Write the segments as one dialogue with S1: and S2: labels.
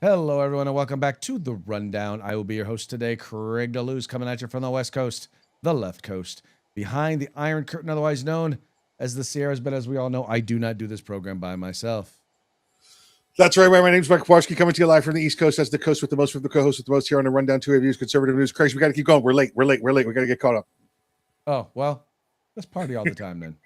S1: Hello, everyone, and welcome back to The Rundown. I will be your host today, Craig DeLuz, coming at you from the West Coast, the left coast, behind the Iron Curtain, otherwise known as the Sierras. But as we all know, I do not do this program by myself.
S2: That's right. My name's Mike Kawarski, coming to you live from the East Coast. That's the coast with the most, from the co-host with the most here on The Rundown. Two reviews, conservative news. Craig, we got to keep going. We're late. We got to get caught up.
S1: Oh, well, let's party all the time then.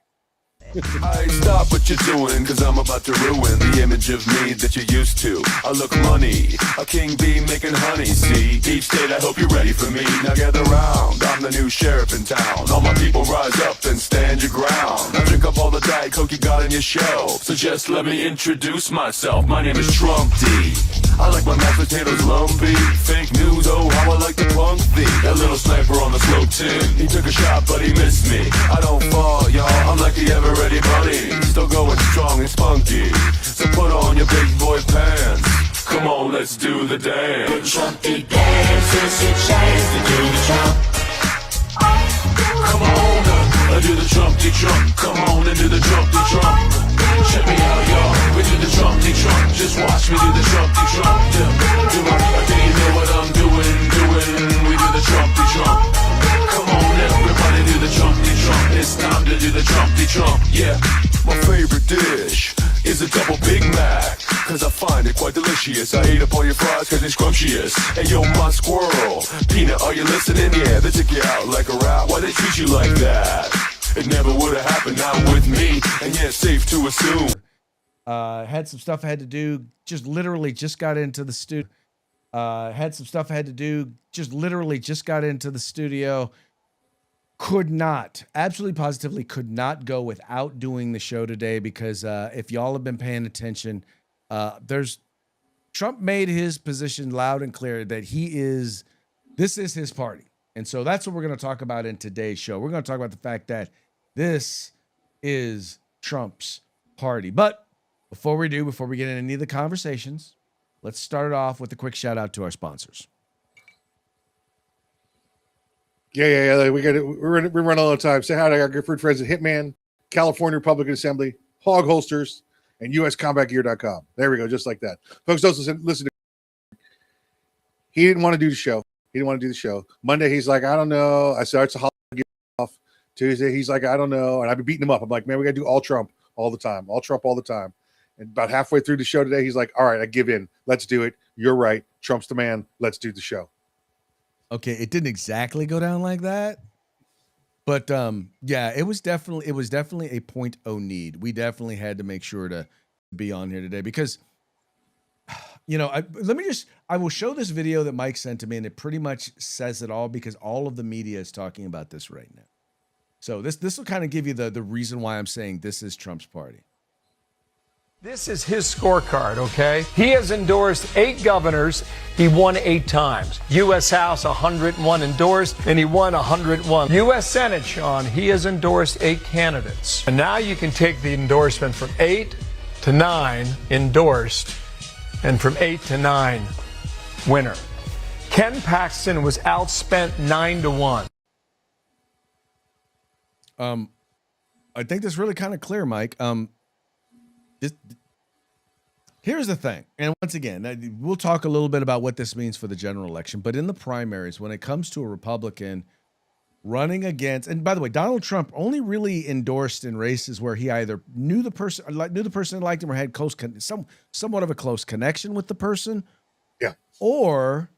S3: I stop what you're doing, cause I'm about to ruin the image of me that you're used to. I look money, a king bee making honey, see? Deep state, I hope you're ready for me. Now gather round, I'm the new sheriff in town. All my people rise up and stand your ground. Now drink up all the Diet Coke you got on your shelf. So just let me introduce myself, my name is Trump D. I like my mashed potatoes lumpy. Fake news, oh how I like to punk thee. That little sniper on the slow tin, he took a shot but he missed me. I don't fall, y'all, I'm like the ever-ready bunny. Still going strong and spunky. So put on your big boy pants. Come on, let's do the dance.
S4: The Trumpy dance is your chance to do the Trump.
S3: Come on, do the Trumpty Trump. Come on and do the Trumpty Trump. Check me out, y'all. We do the Trumpty Trump. Just watch me do the Trumpty Trump. Yeah. Do you know what I'm doing? We do the Trumpty Trump. Come on, everybody do the Trumpty Trump. It's time to do the Trumpty Trump. Yeah. My favorite dish is a double Big Mac, cause I find it quite delicious. I ate up all your fries cause it's scrumptious. Hey yo, my squirrel, Peanut, are you listening? Yeah, they took you out like a rat. Why they treat you like that? It never would have happened, not with me. And yeah, safe to assume.
S1: Had some stuff I had to do, just literally just got into the studio. Had some stuff I had to do, just literally just got into the studio. Could not, absolutely positively could not go without doing the show today because if y'all have been paying attention, Trump made his position loud and clear that this is his party. And so that's what we're going to talk about in today's show. We're going to talk about the fact that this is Trump's party. But before we get into any of the conversations, let's start it off with a quick shout out to our sponsors.
S2: Yeah. We run all the time. Say hi to our good friends at Hitman, California Republican Assembly, Hog Holsters, and USCombatGear.com. There we go, just like that. Folks, don't listen to. He didn't want to do the show. Monday, he's like, I don't know. I said, it's a holiday off. Tuesday, he's like, I don't know. And I've been beating him up. I'm like, man, we got to do all Trump all the time. All Trump all the time. And about halfway through the show today, he's like, all right, I give in. Let's do it. You're right. Trump's the man. Let's do the show.
S1: Okay, it didn't exactly go down like that. But yeah, it was definitely a point o' need. We definitely had to make sure to be on here today because I will show this video that Mike sent to me, and it pretty much says it all because all of the media is talking about this right now. So this will kind of give you the reason why I'm saying this is Trump's party.
S5: This is his scorecard, okay? He has endorsed 8 governors. He won 8 times. U.S. House, 101 endorsed, and he won 101. U.S. Senate, Sean, he has endorsed 8 candidates. And now you can take the endorsement from 8 to 9 endorsed, and from 8 to 9 winner. Ken Paxton was outspent 9-1.
S1: I think that's really kind of clear, Mike. Here's the thing, and once again, we'll talk a little bit about what this means for the general election, but in the primaries, when it comes to a Republican running against, and by the way, Donald Trump only really endorsed in races where he either knew the person that liked him or had somewhat of a close connection with the person,
S2: yeah,
S1: or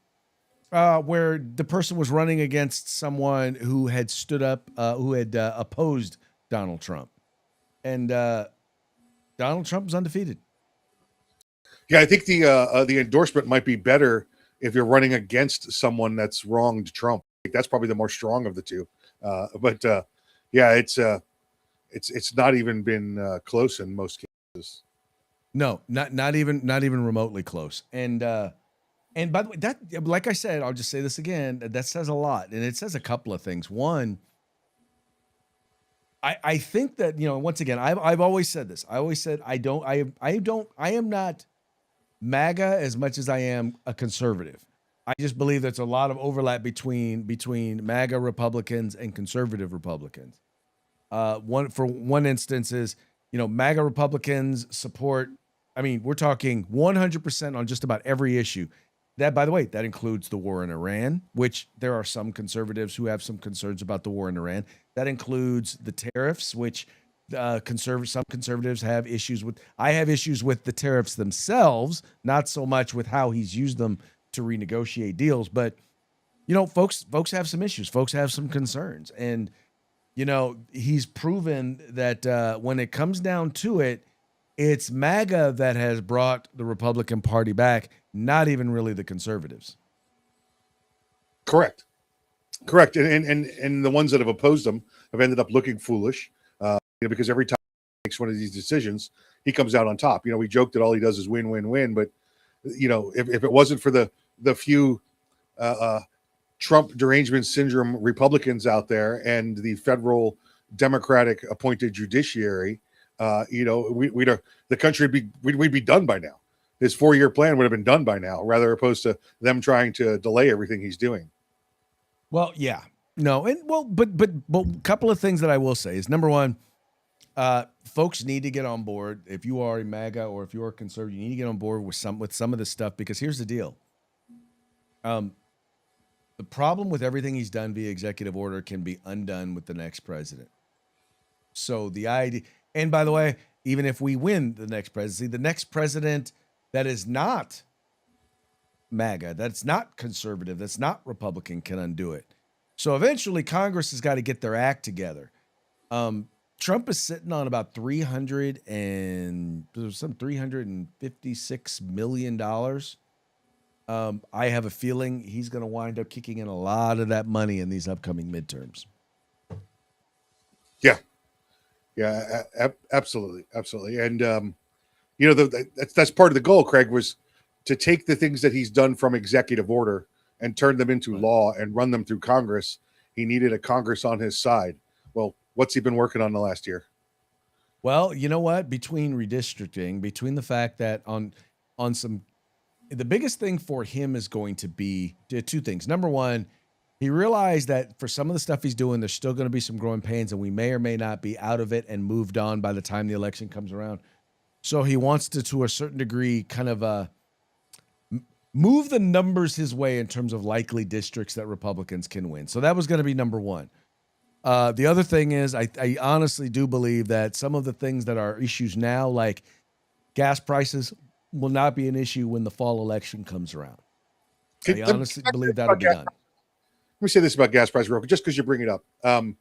S1: where the person was running against someone who had stood up, who had opposed Donald Trump, and Donald Trump was undefeated.
S2: Yeah, I think the endorsement might be better if you're running against someone that's wronged Trump. That's probably the more strong of the two. But yeah, it's not even been close in most cases.
S1: No, not even remotely close. And by the way, that, like I said, I'll just say this again. That says a lot, and it says a couple of things. One, I think that, once again, I've always said this. I always said I am not MAGA as much as I am a conservative. I just believe there's a lot of overlap between MAGA Republicans and conservative Republicans. One instance is, MAGA Republicans support I mean, we're talking 100% on just about every issue. That, by the way, that includes the war in Iran, which there are some conservatives who have some concerns about the war in Iran. That includes the tariffs, which some conservatives have issues with. I have issues with the tariffs themselves, not so much with how he's used them to renegotiate deals. But folks have some issues. Folks have some concerns, and he's proven that when it comes down to it, it's MAGA that has brought the Republican Party back, not even really the conservatives.
S2: Correct. And the ones that have opposed him have ended up looking foolish, because every time he makes one of these decisions, he comes out on top. We joked that all he does is win, win, win. But if it wasn't for the few Trump derangement syndrome Republicans out there and the federal Democratic appointed judiciary, the country we'd be done by now. His 4-year plan would have been done by now, rather opposed to them trying to delay everything he's doing.
S1: Well, yeah, no, and but a couple of things that I will say is, number one, folks need to get on board. If you are a MAGA or if you're a conservative, you need to get on board with some of this stuff, because here's the deal. The problem with everything he's done via executive order can be undone with the next president. So the idea, and by the way, even if we win the next presidency, the next president that is not MAGA, that's not conservative, that's not Republican, can undo it. So eventually Congress has got to get their act together. Trump is sitting on about $356 million. I have a feeling he's going to wind up kicking in a lot of that money in these upcoming midterms.
S2: Yeah, absolutely. And that's part of the goal, Craig, was to take the things that he's done from executive order and turn them into law and run them through Congress. He needed a Congress on his side. Well, what's he been working on the last year?
S1: Well, you know what? Between redistricting, between the fact that on some, the biggest thing for him is going to be two things. Number one, he realized that for some of the stuff he's doing, there's still going to be some growing pains, and we may or may not be out of it and moved on by the time the election comes around. So he wants to a certain degree, kind of move the numbers his way in terms of likely districts that Republicans can win. So that was going to be number one. The other thing is, I honestly do believe that some of the things that are issues now, like gas prices, will not be an issue when the fall election comes around. I honestly believe that'll be done.
S2: Let me say this about gas prices real quick, just because you bring it up. I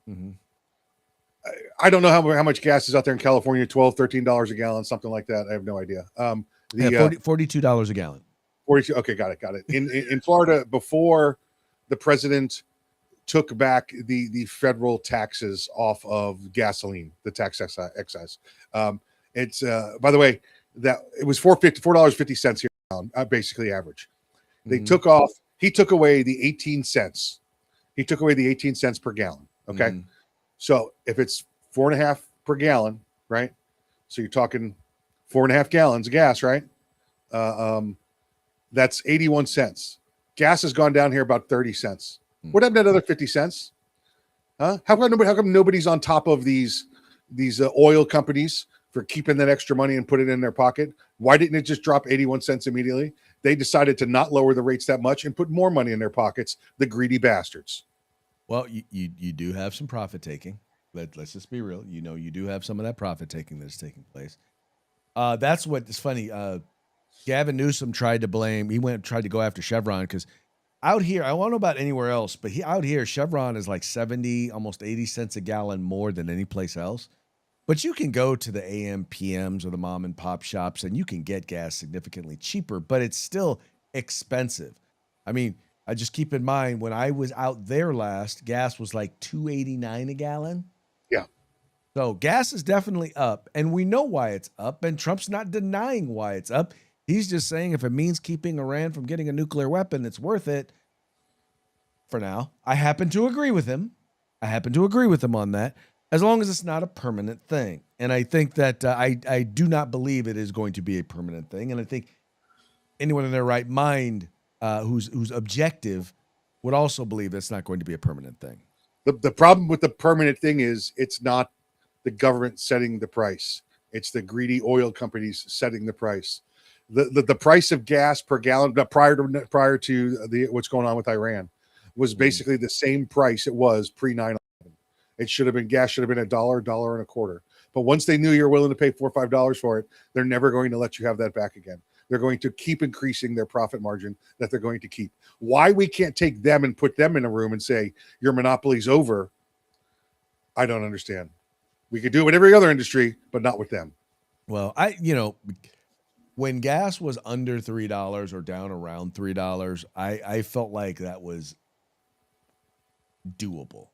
S2: don't know how much gas is out there in California, $12, $13 a gallon, something like that. I have no idea.
S1: $42 a gallon.
S2: 42. Okay, got it. In Florida, before the president took back the federal taxes off of gasoline, the tax excise. It's by the way, that it was $4.50 here, basically average. They he took away the 18 cents. He took away the 18 cents per gallon. Okay. So if it's 4.5 per gallon, right? So you're talking 4.5 gallons of gas, right? That's 81 cents. Gas has gone down here about 30 cents. What happened to another 50 cents? Huh? How come nobody's on top of these oil companies for keeping that extra money and put it in their pocket? Why didn't it just drop 81 cents immediately? They decided to not lower the rates that much and put more money in their pockets, the greedy bastards.
S1: Well, you do have some profit taking. Let's just be real. You do have some of that profit taking that's taking place. That's what is funny. Gavin Newsom tried to go after Chevron because out here, I don't know about anywhere else, but out here, Chevron is like 70, almost 80 cents a gallon more than any place else. But you can go to the AM PMs or the mom and pop shops and you can get gas significantly cheaper, but it's still expensive. I mean, I just keep in mind when I was out there last, gas was like $2.89 a gallon.
S2: Yeah.
S1: So gas is definitely up, and we know why it's up, and Trump's not denying why it's up. He's just saying if it means keeping Iran from getting a nuclear weapon, it's worth it for now. I happen to agree with him. On that, as long as it's not a permanent thing. And I think that I do not believe it is going to be a permanent thing. And I think anyone in their right mind who's objective would also believe that's not going to be a permanent thing.
S2: The problem with the permanent thing is it's not the government setting the price. It's the greedy oil companies setting the price. The price of gas per gallon prior to what's going on with Iran was basically the same price it was pre 9/11. It should have been gas should have been $1, and a quarter. But once they knew you're willing to pay $4 or $5 for it, they're never going to let you have that back again. They're going to keep increasing their profit margin that they're going to keep. Why we can't take them and put them in a room and say your monopoly's over, I don't understand. We could do it with every other industry, but not with them.
S1: Well, when gas was under $3 or down around $3, I felt like that was doable,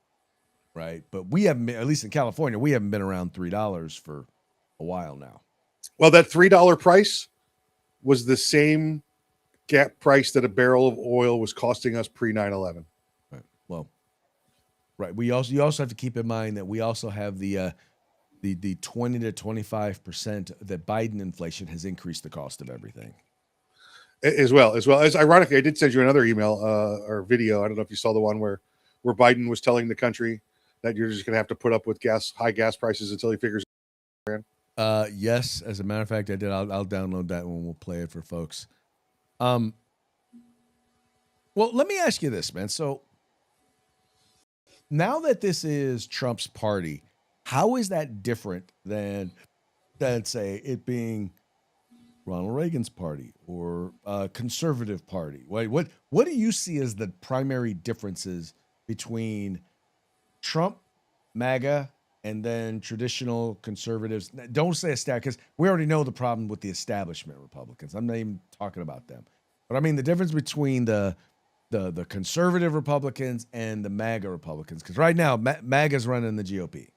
S1: right? But we haven't been, at least in California, we haven't been around $3 for a while now.
S2: Well, that $3 price was the same gap price that a barrel of oil was costing us pre 9/11.
S1: Right. Well, right. You also have to keep in mind that we also have the 20 to 25% that Biden inflation has increased the cost of everything.
S2: As well as ironically, I did send you another email or video. I don't know if you saw the one where Biden was telling the country that you're just going to have to put up with high gas prices until he figures it out.
S1: Yes, as a matter of fact, I did. I'll download that one. We'll play it for folks. Well, let me ask you this, man. So now that this is Trump's party, how is that different than say it being Ronald Reagan's party or a conservative party? What do you see as the primary differences between Trump, MAGA, and then traditional conservatives? Don't say because we already know the problem with the establishment Republicans. I'm not even talking about them, but I mean the difference between the conservative Republicans and the MAGA Republicans. Because right now, MAGA's running the GOP.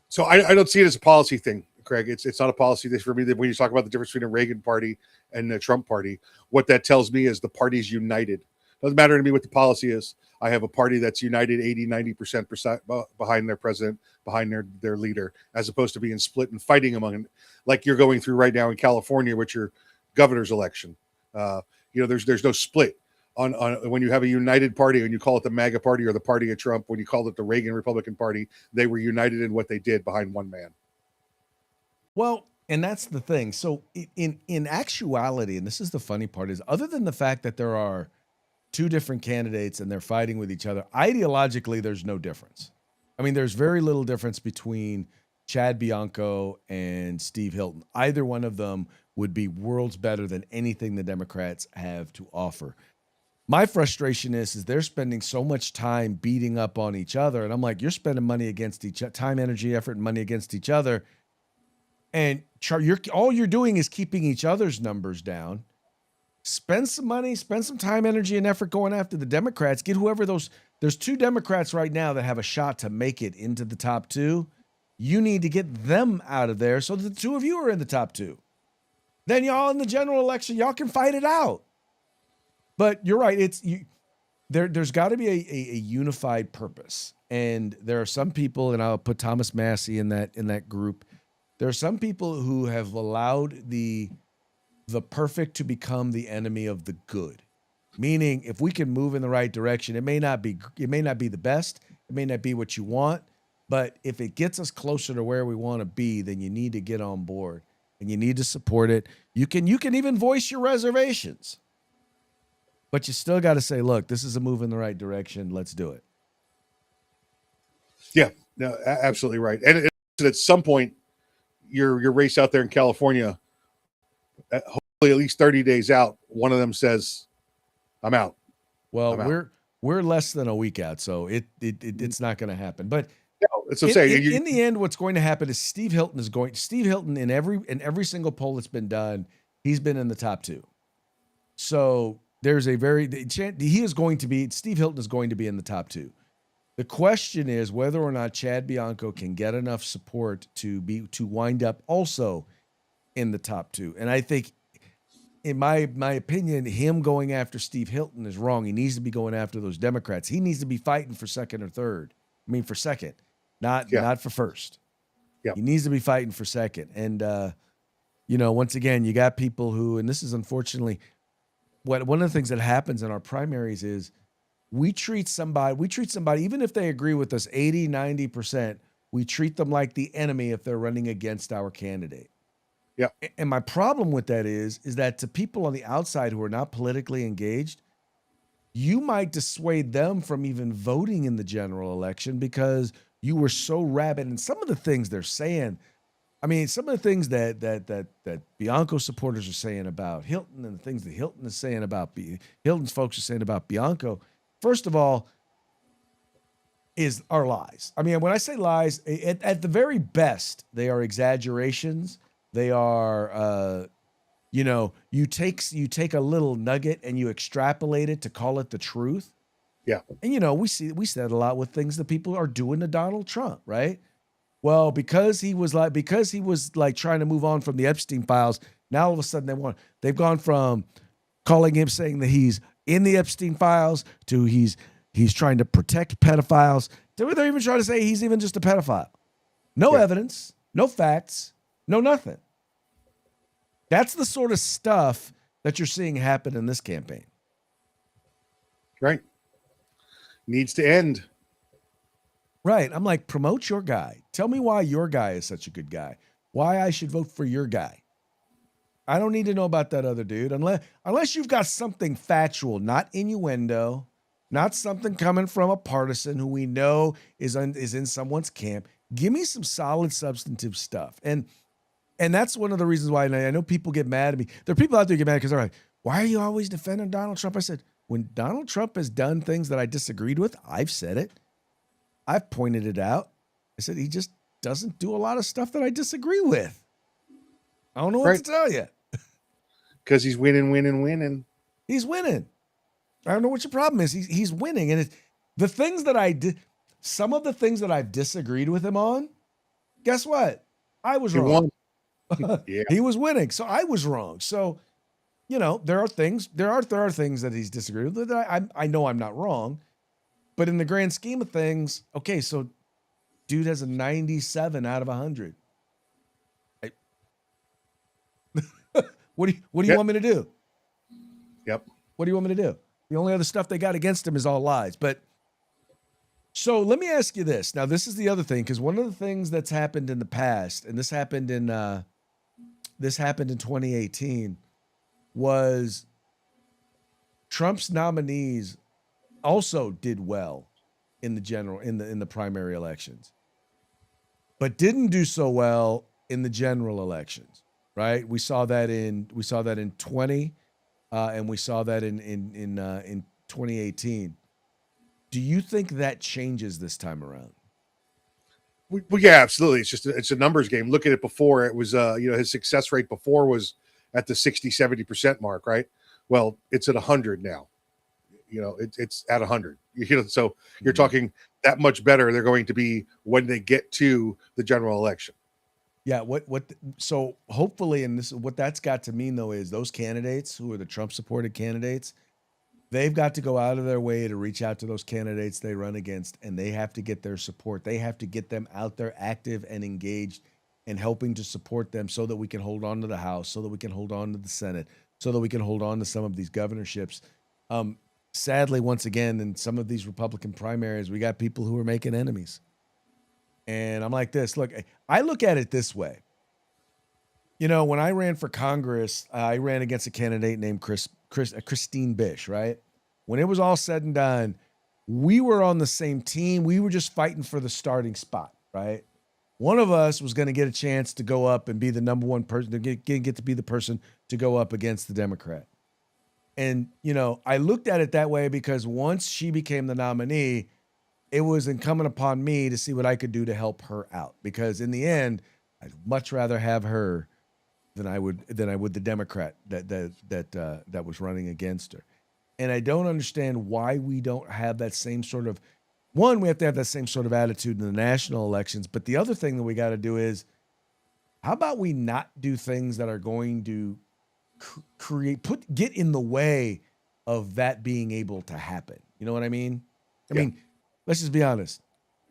S2: So I don't see it as a policy thing, Craig. It's not a policy thing for me. That when you talk about the difference between the Reagan party and the Trump party, what that tells me is the party's united. Doesn't matter to me what the policy is. I have a party that's united 80-90% behind their president, behind their leader, as opposed to being split and fighting among them, like you're going through right now in California with your governor's election. There's no split on when you have a united party and you call it the MAGA party or the party of Trump. When you called it the Reagan Republican Party, they were united in what they did behind one man.
S1: Well, and that's the thing. So in actuality, and this is the funny part, is other than the fact that there are two different candidates and they're fighting with each other, ideologically, there's no difference. I mean, there's very little difference between Chad Bianco and Steve Hilton. Either one of them would be worlds better than anything the Democrats have to offer. My frustration is they're spending so much time beating up on each other. And I'm like, you're spending money against time, energy, effort, and money against each other. And all you're doing is keeping each other's numbers down. Spend some money, spend some time, energy, and effort going after the Democrats. Get whoever there's two Democrats right now that have a shot to make it into the top two. You need to get them out of there so that the two of you are in the top two. Then y'all in the general election, y'all can fight it out. But you're right. There's got to be a unified purpose. And there are some people, and I'll put Thomas Massey in that group. There are some people who have allowed the perfect to become the enemy of the good. Meaning, if we can move in the right direction, it may not be the best, it may not be what you want, but if it gets us closer to where we want to be, then you need to get on board and you need to support it. You can even voice your reservations. But you still got to say, look, this is a move in the right direction. Let's do it.
S2: Yeah, no, absolutely right. And at some point, your race out there in California, hopefully at least 30 days out, one of them says, I'm out.
S1: Well, we're less than a week out, so it's not going to happen. But
S2: no, it's okay.
S1: In the end, what's going to happen is Steve Hilton in every single poll that's been done, he's been in the top two. So there's Steve Hilton is going to be in the top two. The question is whether or not Chad Bianco can get enough support to wind up also in the top two. And I think, in my opinion, him going after Steve Hilton is wrong. He needs to be going after those Democrats. He needs to be fighting for second or third. I mean, for second, not for first.
S2: Yeah.
S1: He needs to be fighting for second. And, once again, you got people who, and this is unfortunately one of the things that happens in our primaries is we treat somebody, even if they agree with us 80, 90%, we treat them like the enemy if they're running against our candidate.
S2: Yeah.
S1: And my problem with that is that to people on the outside who are not politically engaged, you might dissuade them from even voting in the general election because you were so rabid. And some of the things they're saying, I mean, some of the things that Bianco supporters are saying about Hilton and the things that Hilton is saying about Hilton's folks are saying about Bianco, first of all, are lies. I mean, when I say lies, at the very best, they are exaggerations. They are, you take a little nugget and you extrapolate it to call it the truth.
S2: Yeah.
S1: And we see that a lot with things that people are doing to Donald Trump, right? Well, because he was like trying to move on from the Epstein files, now all of a sudden they've gone from calling him saying that he's in the Epstein files to he's trying to protect pedophiles. They're even trying to say he's even just a pedophile. No evidence, no facts, no nothing. That's the sort of stuff that you're seeing happen in this campaign.
S2: Right. Needs to end.
S1: Right. I'm like, promote your guy. Tell me why your guy is such a good guy. Why I should vote for your guy. I don't need to know about that other dude unless you've got something factual, not innuendo, not something coming from a partisan who we know is in someone's camp. Give me some solid, substantive stuff. And that's one of the reasons why I know people get mad at me. There are people out there who get mad because they're like, why are you always defending Donald Trump? I said, when Donald Trump has done things that I disagreed with, I've said it. I've pointed it out. I said, he just doesn't do a lot of stuff that I disagree with. I don't know what to tell you.
S2: Because he's winning.
S1: He's winning. I don't know what your problem is. He's winning. And the things that I did, some of the things that I've disagreed with him on, guess what? I was wrong.
S2: Yeah.
S1: He was winning. So I was wrong. So, there are things that he's disagreed with that I know I'm not wrong. But in the grand scheme of things, okay, so dude has a 97 out of 100. What do you want me to do?
S2: Yep.
S1: What do you want me to do? The only other stuff they got against him is all lies. But so let me ask you this. Now, this is the other thing, because one of the things that's happened in the past, and this happened in 2018, was Trump's nominees also did well in the primary elections, but didn't do so well in the general elections. Right? We saw that in 20, and we saw that in 2018. Do you think that changes this time around?
S2: Well, yeah, absolutely. It's a numbers game. Look at it before. It was his success rate before was at the 60-70% mark, right? Well, it's at 100 now. It's at 100. So you're talking that much better they're going to be when they get to the general election.
S1: Yeah, so hopefully, and this what that's got to mean though is those candidates who are the Trump supported candidates, they've got to go out of their way to reach out to those candidates they run against, and they have to get their support. They have to get them out there active and engaged and helping to support them so that we can hold on to the House, so that we can hold on to the Senate, so that we can hold on to some of these governorships. Sadly, once again, in some of these Republican primaries, we got people who are making enemies. And I'm like this. Look, I look at it this way. When I ran for Congress, I ran against a candidate named Christine Bish, right? When it was all said and done, we were on the same team. We were just fighting for the starting spot, right? One of us was going to get a chance to go up and be the number one person, to get to be the person to go up against the Democrat. And, I looked at it that way because once she became the nominee, it was incumbent upon me to see what I could do to help her out, because in the end, I'd much rather have her than I would the Democrat that was running against her. And I don't understand why we don't have that same sort of we have to have that same sort of attitude in the national elections. But the other thing that we got to do is, how about we not do things that are going to get in the way of that being able to happen? You know what I mean? I mean, let's just be honest.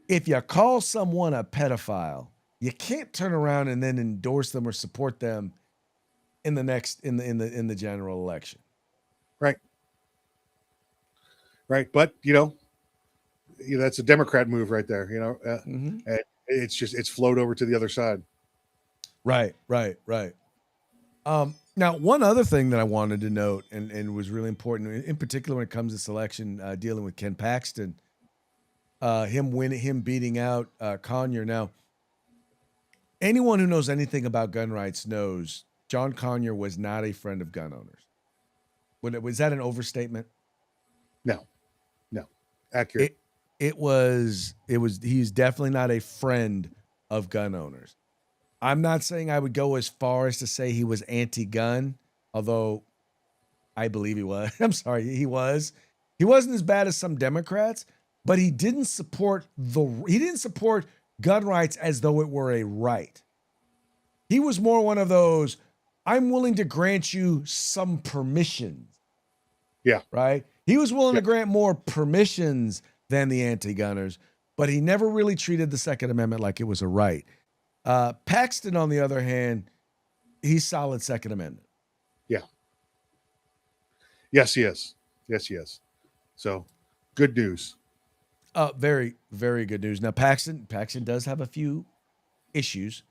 S1: If you call someone a pedophile, you can't turn around and then endorse them or support them in the general election.
S2: Right. Right. But, that's a Democrat move right there, And It's flowed over to the other side.
S1: Right. Now, one other thing that I wanted to note and was really important, in particular when it comes to selection, dealing with Ken Paxton, him beating out Conyer. Now, anyone who knows anything about gun rights knows John Conyer was not a friend of gun owners. Was that an overstatement?
S2: No, accurate.
S1: He's definitely not a friend of gun owners. I'm not saying I would go as far as to say he was anti-gun, although I believe he was. I'm sorry, he was. He wasn't as bad as some Democrats, but he didn't support gun rights as though it were a right. He was more one of those, I'm willing to grant you some permissions.
S2: Yeah.
S1: Right? He was willing to grant more permissions than the anti-gunners, but he never really treated the Second Amendment like it was a right. Paxton, on the other hand, he's solid Second Amendment.
S2: Yeah. Yes, he is. So, good news.
S1: Very, very good news. Now, Paxton does have a few issues.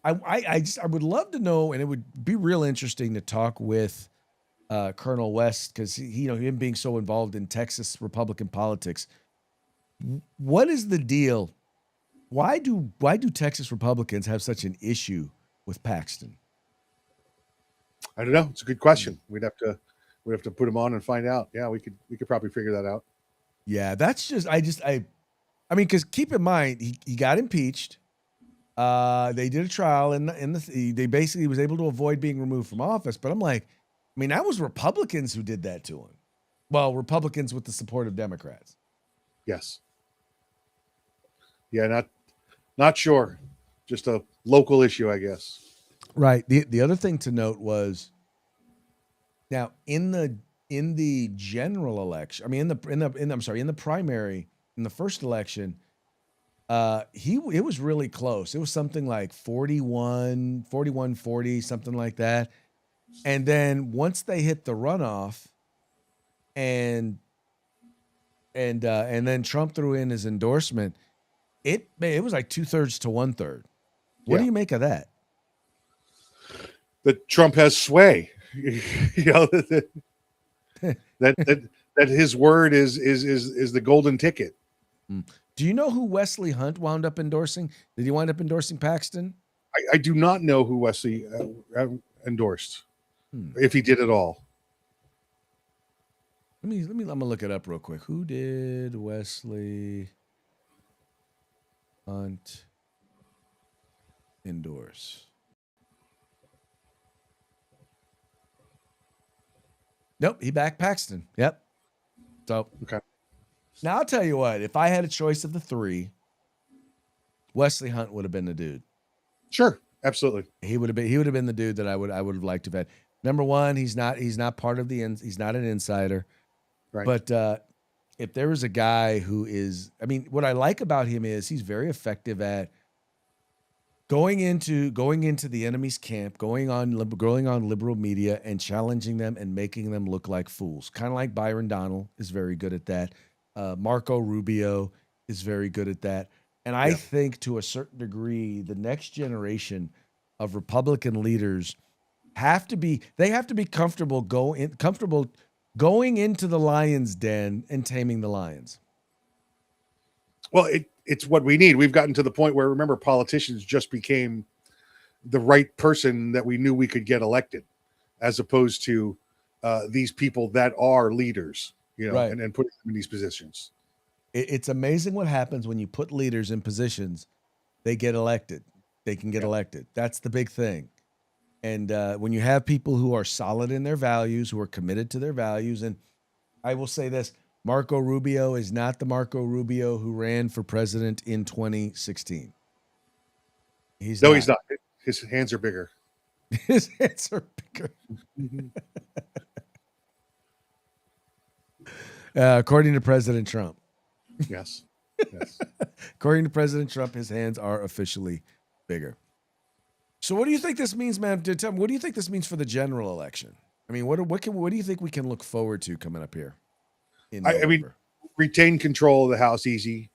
S1: I would love to know, and it would be real interesting to talk with Colonel West, because him being so involved in Texas Republican politics. What is the deal? Why do Texas Republicans have such an issue with Paxton?
S2: I don't know. It's a good question. We'd have to put him on and find out. Yeah, we could probably figure that out.
S1: Yeah, that's just I mean, because keep in mind he got impeached. They did a trial they basically was able to avoid being removed from office. But I'm like, I mean, that was Republicans who did that to him. Well, Republicans with the support of Democrats.
S2: Yes. Yeah, not sure. Just a local issue, I guess.
S1: Right. The other thing to note was, now in the general election, I mean in the primary, in the first election, it was really close. It was something like 41-40, something like that. And then once they hit the runoff and then Trump threw in his endorsement, it was like 2/3 to 1/3. What do you make of that?
S2: That Trump has sway. that his word is the golden ticket.
S1: Do you know who Wesley Hunt wound up endorsing? Did he wind up endorsing Paxton?
S2: I do not know who Wesley endorsed, if he did at all.
S1: I'm gonna look it up real quick. Who did Wesley Hunt endorse? Nope, he backed Paxton. Yep. So
S2: okay.
S1: Now I'll tell you what. If I had a choice of the three, Wesley Hunt would have been the dude.
S2: Sure, absolutely.
S1: He would have been the dude that I would have liked to have had. Number one, he's not part of he's not an insider.
S2: Right.
S1: But if there was a guy who is, I mean, what I like about him is he's very effective at going into the enemy's camp, going on liberal media and challenging them and making them look like fools. Kind of like Byron Donald is very good at that. Marco Rubio is very good at that. And I think to a certain degree, the next generation of Republican leaders have to be comfortable going into the lion's den and taming the lions.
S2: Well, it's what we need. We've gotten to the point where, remember, politicians just became the right person that we knew we could get elected, as opposed to these people that are leaders,
S1: right.
S2: and putting them in these positions.
S1: It's amazing what happens when you put leaders in positions. They get elected. They can get elected. That's the big thing. And when you have people who are solid in their values, who are committed to their values, and I will say this, Marco Rubio is not the Marco Rubio who ran for president in 2016. He's not.
S2: His hands are bigger.
S1: His hands are bigger. According to President Trump.
S2: Yes.
S1: According to President Trump, his hands are officially bigger. So what do you think this means, man? Tell me, what do you think this means for the general election? I mean, what do you think we can look forward to coming up here?
S2: I mean, retain control of the House easy.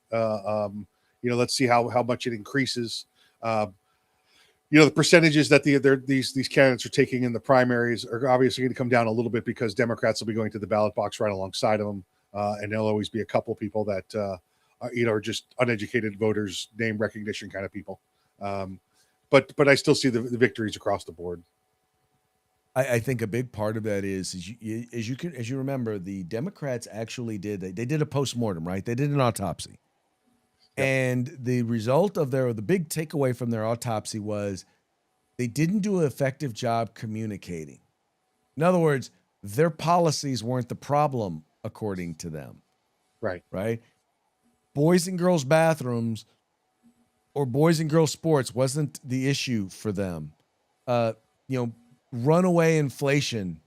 S2: let's see how much it increases. The percentages that these candidates are taking in the primaries are obviously going to come down a little bit because Democrats will be going to the ballot box right alongside of them, and there'll always be a couple people that are just uneducated voters, name recognition kind of people. But I still see the victories across the board.
S1: I think a big part of that is as you remember, the Democrats actually they did a postmortem, right? They did an autopsy.
S2: Yep.
S1: And the result of the big takeaway from their autopsy was they didn't do an effective job communicating. In other words, their policies weren't the problem, according to them.
S2: Right.
S1: Right. Boys and girls bathrooms or boys and girls sports wasn't the issue for them. Runaway inflation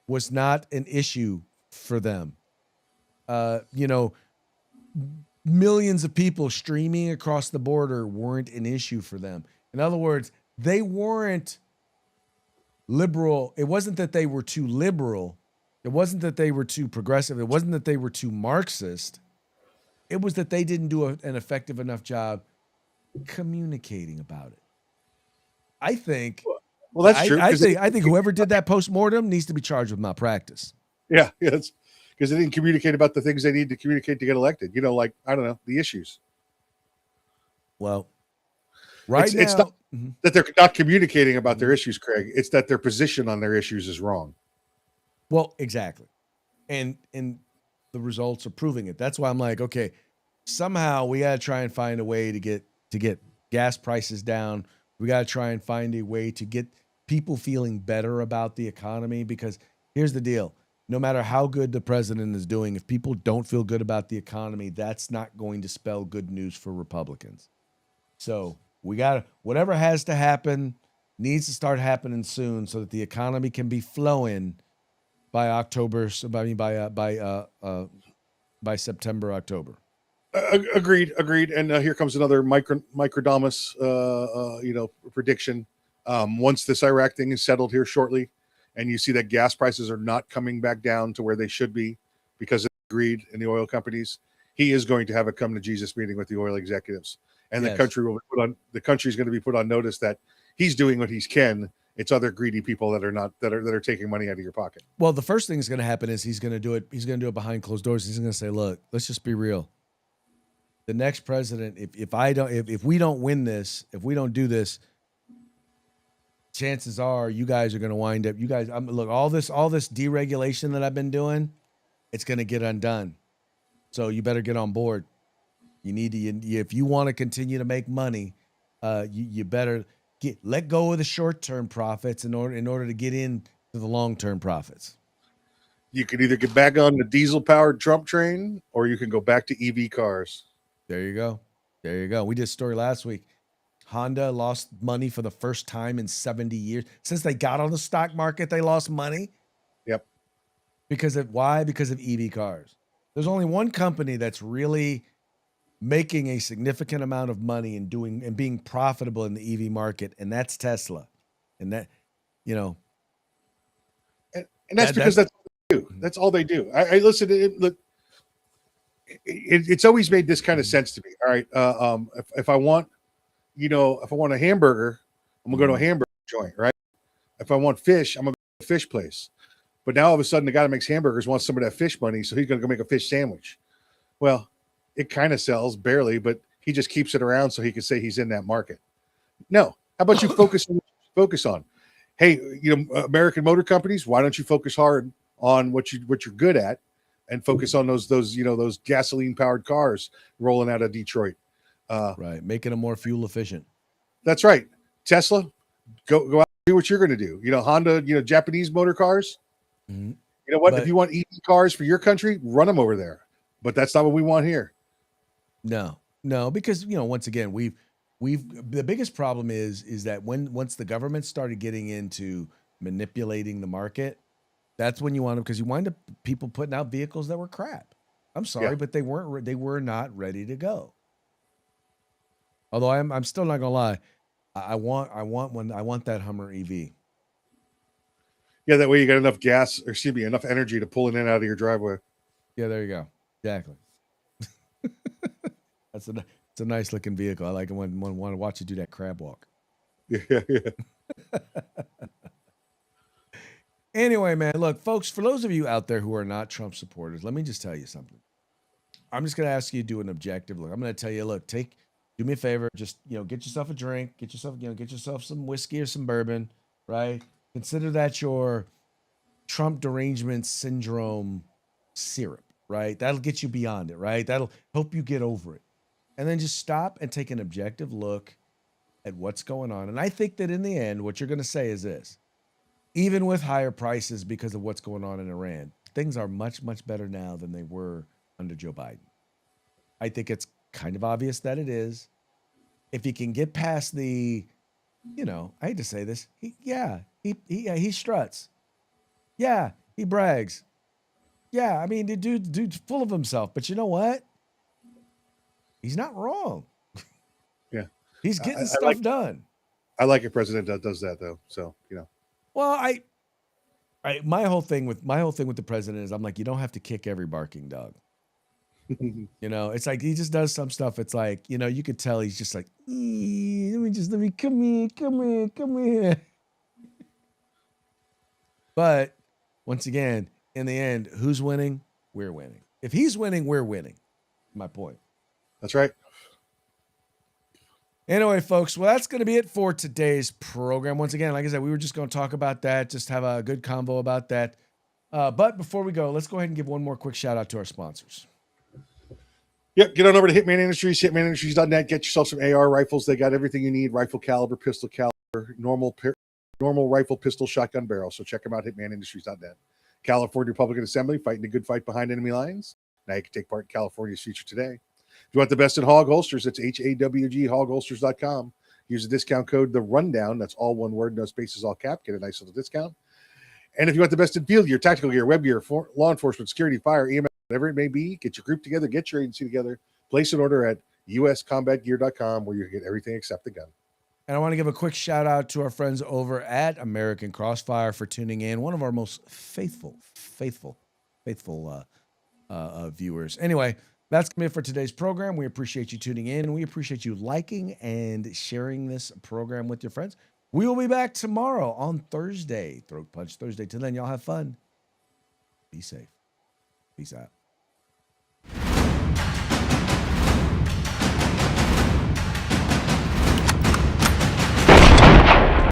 S1: was not an issue for them. Millions of people streaming across the border weren't an issue for them. In other words, they weren't liberal. It wasn't that they were too liberal. It wasn't that they were too progressive. It wasn't that they were too Marxist. It was that they didn't do an effective enough job communicating about it. I think.
S2: Well, that's true.
S1: I think whoever did that postmortem needs to be charged with malpractice.
S2: Yeah, it's because they didn't communicate about the things they need to communicate to get elected. Like, I don't know, the issues.
S1: Well,
S2: it's not that they're not communicating about their issues, Craig. It's that their position on their issues is wrong.
S1: Well, exactly. And the results are proving it. That's why I'm like, okay, somehow we got to try and find a way to get gas prices down. We got to try and find a way to get people feeling better about the economy, because here's the deal. No matter how good the president is doing, if people don't feel good about the economy, that's not going to spell good news for Republicans. So we got to, whatever has to happen needs to start happening soon so that the economy can be flowing by October. By September, October.
S2: Agreed. And here comes another microdamus, prediction. Once this Iraq thing is settled here shortly, and you see that gas prices are not coming back down to where they should be because of greed in the oil companies, he is going to have a come to Jesus meeting with the oil executives, and
S1: Yes.
S2: the country is going to be put on notice that he's doing what he can. It's other greedy people that are taking money out of your pocket.
S1: Well, the first thing that's going to happen is he's going to do it behind closed doors. He's going to say, "Look, let's just be real. The next president, if we don't win this, if we don't do this, chances are you guys are going to wind up. You guys, look, all this deregulation that I've been doing, it's going to get undone. So you better get on board. You need to, if you want to continue to make money, you better let go of the short-term profits in order to get into the long-term profits."
S2: You can either get back on the diesel-powered Trump train, or you can go back to EV cars.
S1: There you go. We did a story last week. Honda lost money for the first time in 70 years. Since they got on the stock market, they lost money.
S2: Yep.
S1: Why? Because of EV cars. There's only one company that's really making a significant amount of money and being profitable in the EV market, and that's Tesla. And that,
S2: and that's because that's all they do. That's all they do. I listen. Look, it's always made this kind of sense to me. All right, if I want, if I want a hamburger, I'm gonna go to a hamburger joint, right? If I want fish, I'm gonna go to a fish place. But now all of a sudden, the guy that makes hamburgers wants some of that fish money, so he's gonna go make a fish sandwich. Well, it kind of sells barely, but he just keeps it around so he can say he's in that market. No, how about you focus on? Hey, American motor companies, why don't you focus hard on what you're good at, and focus on those gasoline powered cars rolling out of Detroit.
S1: Right, making them more fuel efficient.
S2: That's right. Tesla, go out and do what you're going to do. Honda, Japanese motor cars.
S1: Mm-hmm.
S2: You know what? If you want EV cars for your country, run them over there. But that's not what we want here.
S1: No, because once again, we've the biggest problem is that once the government started getting into manipulating the market, that's when you want them, because you wind up people putting out vehicles that were crap. I'm sorry, but they were not ready to go. Although I'm still not gonna lie, I want that Hummer EV.
S2: Yeah, that way you got enough enough energy to pull it in and out of your driveway.
S1: Yeah, there you go. Exactly. It's a nice looking vehicle. I like it when want to watch you do that crab walk.
S2: Yeah.
S1: Anyway, man, look, folks, for those of you out there who are not Trump supporters, let me just tell you something. I'm just going to ask you to do an objective look. I'm going to tell you, look, do me a favor, just, get yourself a drink, get yourself some whiskey or some bourbon, right? Consider that your Trump derangement syndrome syrup, right? That'll get you beyond it, right? That'll help you get over it. And then just stop and take an objective look at what's going on. And I think that in the end, what you're going to say is this. Even with higher prices because of what's going on in Iran, things are much, much better now than they were under Joe Biden. I think it's kind of obvious that it is. If you can get past the, I hate to say this, he struts. Yeah, he brags. Yeah, I mean, the dude's full of himself. But you know what? He's not wrong.
S2: Yeah.
S1: He's getting stuff done.
S2: I like a president that does that, though. So,
S1: Well, my whole thing with the president is I'm like, you don't have to kick every barking dog. It's like he just does some stuff. It's like, you could tell he's just like, let me come here. But once again, in the end, who's winning? We're winning. If he's winning, we're winning. My point.
S2: That's right.
S1: Anyway, folks, well, that's going to be it for today's program. Once again, like I said, we were just going to talk about that, just have a good convo about that. But before we go, let's go ahead and give one more quick shout out to our sponsors.
S2: Yep, get on over to Hitman Industries, hitmanindustries.net. Get yourself some AR rifles. They got everything you need: rifle caliber, pistol caliber, normal rifle, pistol, shotgun barrel. So check them out, hitmanindustries.net. California Republican Assembly, fighting a good fight behind enemy lines. Now you can take part in California's future today. If you want the best in hog holsters, it's HAWG hogholsters.com. Use the discount code The Rundown. That's all one word, no spaces, all cap. Get a nice little discount. And if you want the best in field gear, tactical gear, web gear, for law enforcement, security, fire, EMS, whatever it may be, get your group together, get your agency together, place an order at uscombatgear.com where you get everything except the gun.
S1: And I want to give a quick shout out to our friends over at American Crossfire for tuning in. One of our most faithful viewers. Anyway, that's going to be it for today's program. We appreciate you tuning in. We appreciate you liking and sharing this program with your friends. We will be back tomorrow on Thursday, Throat Punch Thursday. Till then, y'all have fun. Be safe. Peace out.